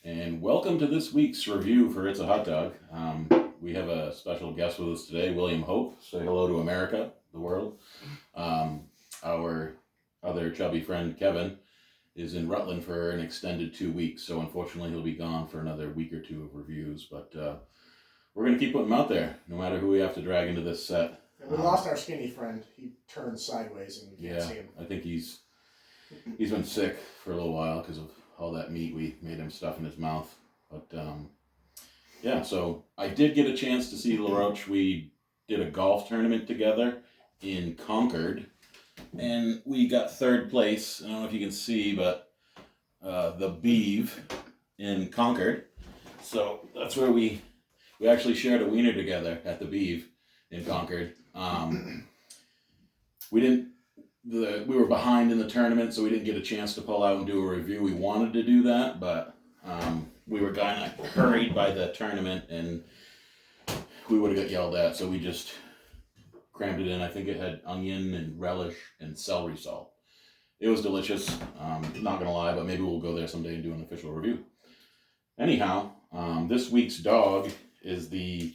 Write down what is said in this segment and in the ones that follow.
And welcome to this week's review for It's a Hot Dog. We have a special guest with us today, William Hope. Say hello to America, the world. Our other chubby friend, Kevin, is in Rutland for an extended 2 weeks, so unfortunately he'll be gone for another week or two of reviews, but we're going to keep putting him out there, no matter who we have to drag into this set. And we lost our skinny friend. He turned sideways and we can't see him. I think he's been sick for a little while because of all that meat we made him stuff in his mouth. But so I did get a chance to see LaRoche. We did a golf tournament together in Concord, and we got third place. I don't know if you can see, but the Beeve in Concord. So that's where we actually shared a wiener together at the Beeve in Concord. We were behind in the tournament, so we didn't get a chance to pull out and do a review. We wanted to do that, but we were kind of hurried by the tournament, and we would have got yelled at, so we just crammed it in. I think it had onion and relish and celery salt. It was delicious. Not gonna lie, but maybe we'll go there someday and do an official review. Anyhow, this week's dog is the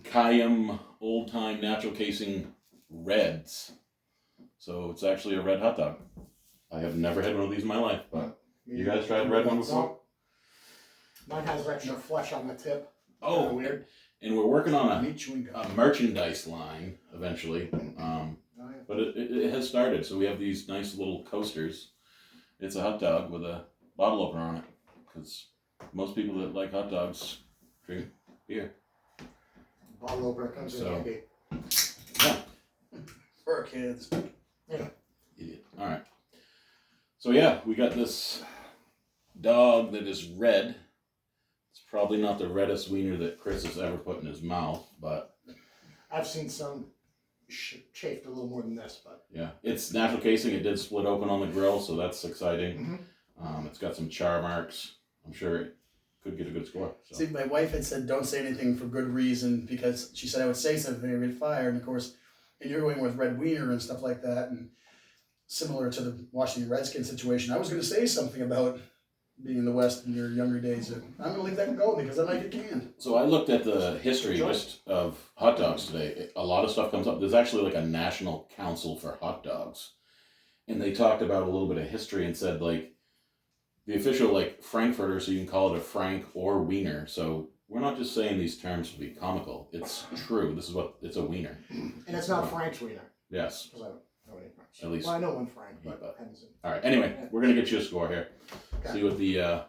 Kayem Old Time Natural Casing Reds. So it's actually a red hot dog. I have never had one of these in my life, but you guys tried the red one before? Mine has extra flesh on the tip. Oh, weird. And we're working on a merchandise line eventually. But it has started, so we have these nice little coasters. It's a hot dog with a bottle opener on it, because most people that like hot dogs drink beer. Bottle opener comes in handy. Yeah. For our kids. Yeah. Idiot. All right. So yeah, we got this dog that is red. It's probably not the reddest wiener that Chris has ever put in his mouth, but I've seen some chafed a little more than this, but yeah, it's natural casing. It did split open on the grill, so that's exciting. Mm-hmm. It's got some char marks. I'm sure it could get a good score. So. See, my wife had said don't say anything for good reason, because she said I would say something, I'd get fired, and of course, and you're going with red wiener and stuff like that, and similar to the Washington Redskins situation, I was going to say something about being in the West in your younger days. I'm going to leave that go because I might get canned. So I looked at the history just of hot dogs today. A lot of stuff comes up. There's actually like a national council for hot dogs. And they talked about a little bit of history and said like the official like Frankfurter, so you can call it a Frank or wiener. So we're not just saying these terms to be comical. It's true. This is what it's a wiener. And it's not Frank's wiener. Yes. Because I don't know any Franks. At least. Well, I know one Frank, but Henson. All right. Anyway, we're going to get you a score here. Okay. See what the...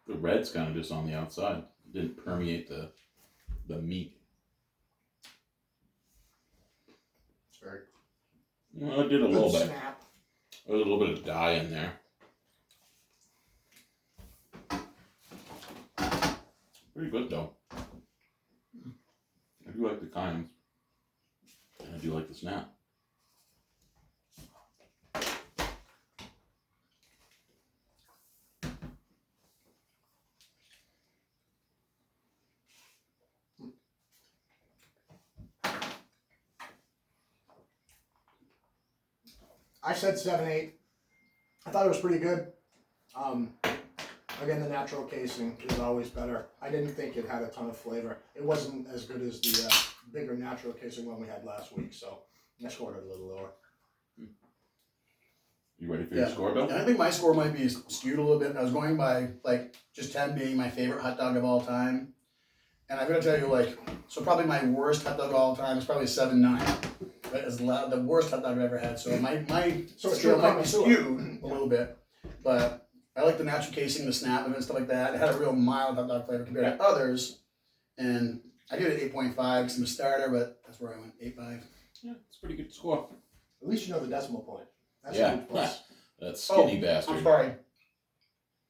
The red's kind of just on the outside. It didn't permeate the meat. It's very Well, it did a little bit. snap. A little bit of dye in there. Pretty good though. I do like the Kayem. And I do like the snap. I said 7-8. I thought it was pretty good. Again, the natural casing is always better. I didn't think it had a ton of flavor. It wasn't as good as the bigger natural casing one we had last week, so I scored it a little lower. You ready for your score, Bill? Yeah, I think my score might be skewed a little bit. I was going by like just 10 being my favorite hot dog of all time. And I'm going to tell you so probably my worst hot dog of all time is probably 7-9. That is the worst hot dog I've ever had. So my scale might be skewed a little bit. But I like the natural casing, the snap of it and stuff like that. It had a real mild hot dog flavor compared to others. And I give it 8.5 because I'm a starter, but that's where I went, 8.5. Yeah, it's a pretty good score. At least you know the decimal point. That's Yeah. a huge plus. That skinny bastard. I'm sorry.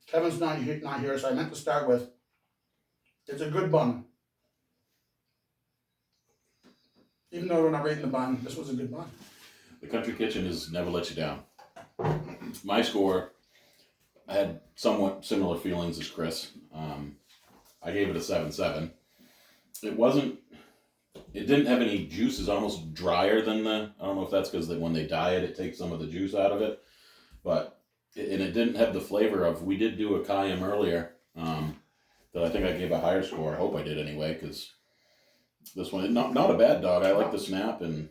Kevin's not here, so I meant to start with, it's a good bun. Even though we're not rating the bun, this was a good bun. The Country Kitchen has never let you down. My score, I had somewhat similar feelings as Chris. I gave it a 7.7. It wasn't. It didn't have any juice. It's almost drier than the. I don't know if that's because when they dye it, it takes some of the juice out of it. But and it didn't have the flavor of. We did do a Kayem earlier. That I think I gave a higher score. I hope I did anyway, because this one not a bad dog. I like the snap, and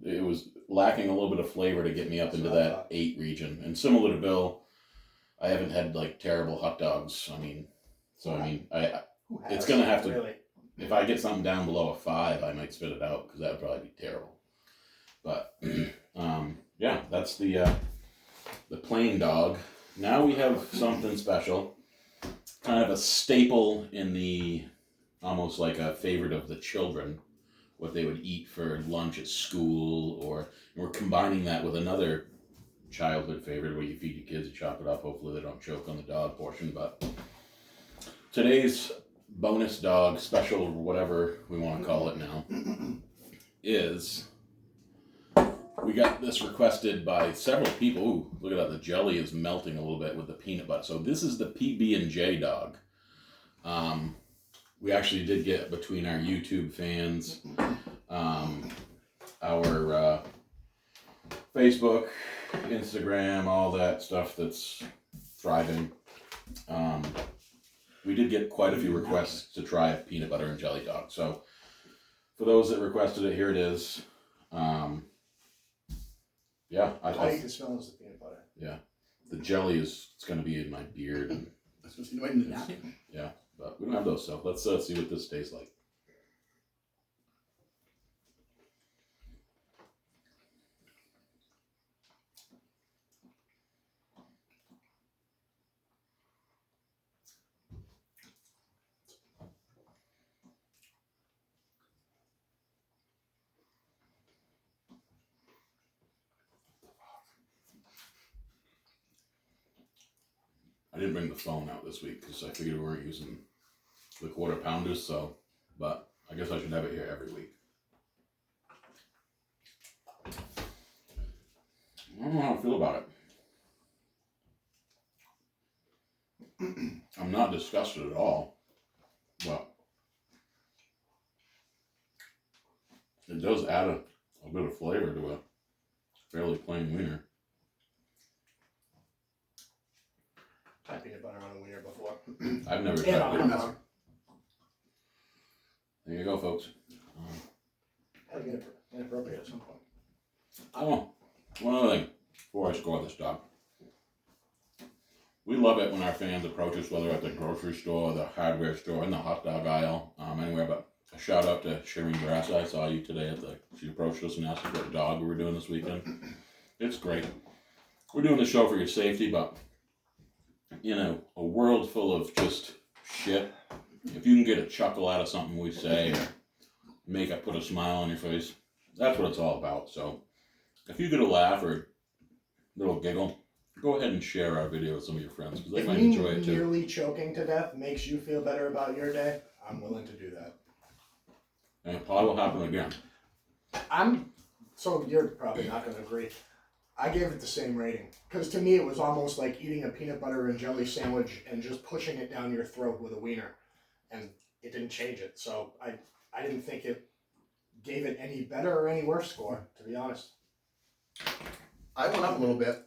it was lacking a little bit of flavor to get me up into that 8 region. And similar to Bill, I haven't had like terrible hot dogs. I mean, it's gonna have to. Really? If I get something down below a 5, I might spit it out because that would probably be terrible. But yeah, that's the plain dog. Now we have something special, kind of a staple in the, almost like a favorite of the children, what they would eat for lunch at school, or we're combining that with another childhood favorite where you feed your kids, you chop it up, hopefully they don't choke on the dog portion. But today's bonus dog, special, whatever we want to call it now, is, we got this requested by several people. Ooh, look at that, the jelly is melting a little bit with the peanut butter. So this is the PB&J dog. We actually did get, between our YouTube fans, our Facebook, Instagram, all that stuff that's thriving, we did get quite a few requests to try a peanut butter and jelly dog. So for those that requested it, here it is. Yeah, All you can smell is the peanut butter. Yeah, the jelly it's going to be in my beard. And, That's supposed to be right in the napkin. yeah, but we don't have those, so let's see what this tastes like. I didn't bring the phone out this week because I figured we weren't using the quarter pounders, so, but I guess I should have it here every week. I don't know how I feel about it. I'm not disgusted at all, but it does add a bit of flavor to a fairly plain wiener. Tried peanut butter on a wiener before. I've never Yeah, tried I'm it. wrong. There you go, folks. Had to get it inappropriate at some point. Oh, one other thing before I score this dog. We love it when our fans approach us, whether at the grocery store, the hardware store, in the hot dog aisle, anywhere. But a shout out to Shireen Barassa. I saw you today she approached us and asked us what dog we were doing this weekend. It's great. We're doing the show for your safety, but in a world full of just shit, if you can get a chuckle out of something we say or put a smile on your face, that's what it's all about. So if you get a laugh or a little giggle, go ahead and share our video with some of your friends because they might enjoy it too. If nearly choking to death makes you feel better about your day, I'm willing to do that. And it probably will happen again. So you're probably not going to agree. I gave it the same rating because to me it was almost like eating a peanut butter and jelly sandwich and just pushing it down your throat with a wiener, and it didn't change it. So I didn't think it gave it any better or any worse score, to be honest. I went up a little bit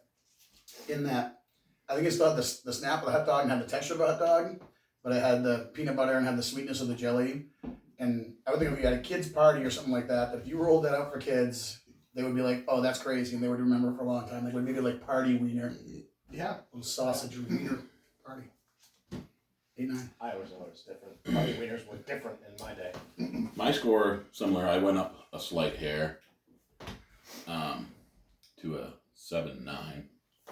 in that I think it still had the snap of the hot dog and had the texture of a hot dog, but it had the peanut butter and had the sweetness of the jelly. And I would think if you had a kid's party or something like that, if you rolled that out for kids, they would be like, oh, that's crazy, and they would remember for a long time. Like, would maybe like party wiener. Yeah. Little sausage wiener party. 8-9. I always know it's different. Party wieners were different in my day. My score, similar. I went up a slight hair to a 7.9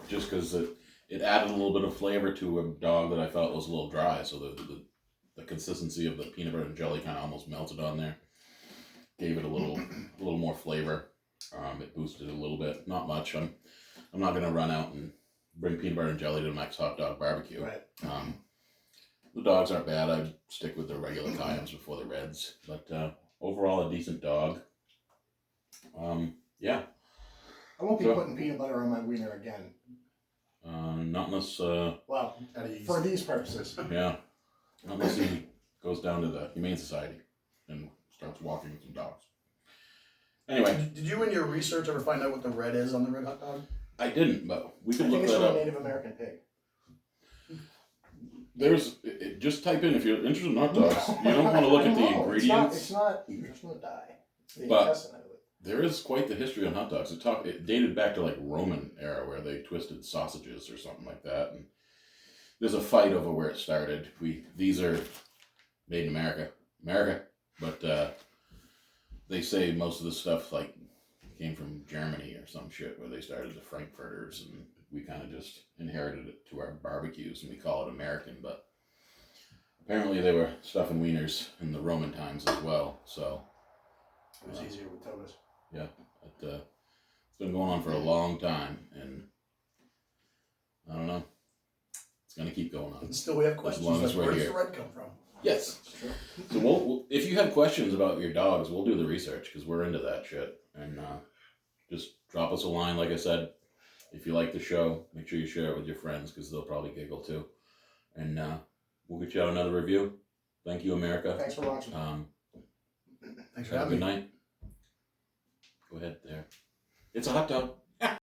just because it added a little bit of flavor to a dog that I felt was a little dry. So the consistency of the peanut butter and jelly kind of almost melted on there. Gave it a little more flavor. It boosted it a little bit, not much. I'm not gonna run out and bring peanut butter and jelly to Mike's Hot Dog Barbecue. Right. The dogs aren't bad. I'd stick with the regular Kayems before the Reds, but overall a decent dog. Yeah. I won't be putting peanut butter on my wiener again. Not unless, Well, At ease. for these purposes. yeah, not unless he goes down to the Humane Society and starts walking with some dogs. Anyway, Did you in your research ever find out what the red is on the red hot dog? I didn't, but we I could think look it's that from a up. Native American pig. Just type in if you're interested in hot dogs. You don't want to look at the ingredients. It's not. There's no dye. It's the But- intestine of it. There is quite the history on hot dogs. It dated back to like Roman era where they twisted sausages or something like that. And there's a fight over where it started. These are made in America, but they say most of the stuff like came from Germany or some shit where they started the Frankfurters, and we kind of just inherited it to our barbecues and we call it American. But apparently they were stuffing wieners in the Roman times as well. So It was easier with togas. it's been going on for a long time, and I don't know. It's gonna keep going on. And still, we have questions long like, as we're where does here. the red come from? Yes. It's true. So we'll if you have questions about your dogs, we'll do the research because we're into that shit. And just drop us a line, like I said. If you like the show, make sure you share it with your friends because they'll probably giggle too. And we'll get you out another review. Thank you, America. Thanks for watching. Thanks for Have a having good me. night. Go ahead there. It's a hot dog.